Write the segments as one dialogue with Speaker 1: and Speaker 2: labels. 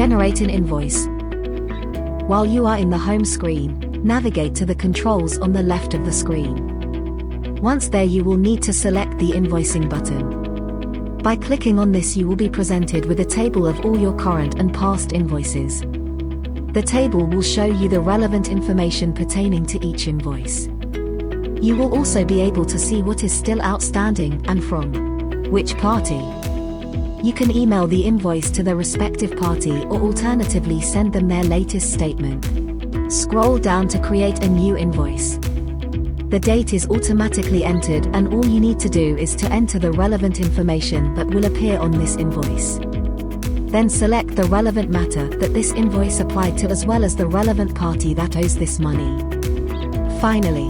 Speaker 1: Generate an invoice. While you are in the home screen, navigate to the controls on the left of the screen. Once there, you will need to select the invoicing button. By clicking on this, you will be presented with a table of all your current and past invoices. The table will show you the relevant information pertaining to each invoice. You will also be able to see what is still outstanding and from which party. You can email the invoice to the respective party or alternatively send them their latest statement. Scroll down to create a new invoice. The date is automatically entered, and all you need to do is to enter the relevant information that will appear on this invoice. Then select the relevant matter that this invoice applied to, as well as the relevant party that owes this money. Finally,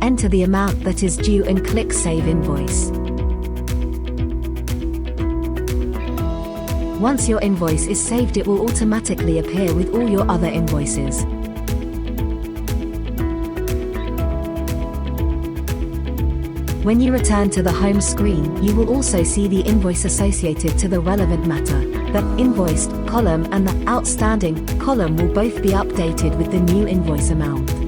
Speaker 1: enter the amount that is due and click Save Invoice. Once your invoice is saved, it will automatically appear with all your other invoices. When you return to the home screen, you will also see the invoice associated to the relevant matter. The Invoiced column and the Outstanding column will both be updated with the new invoice amount.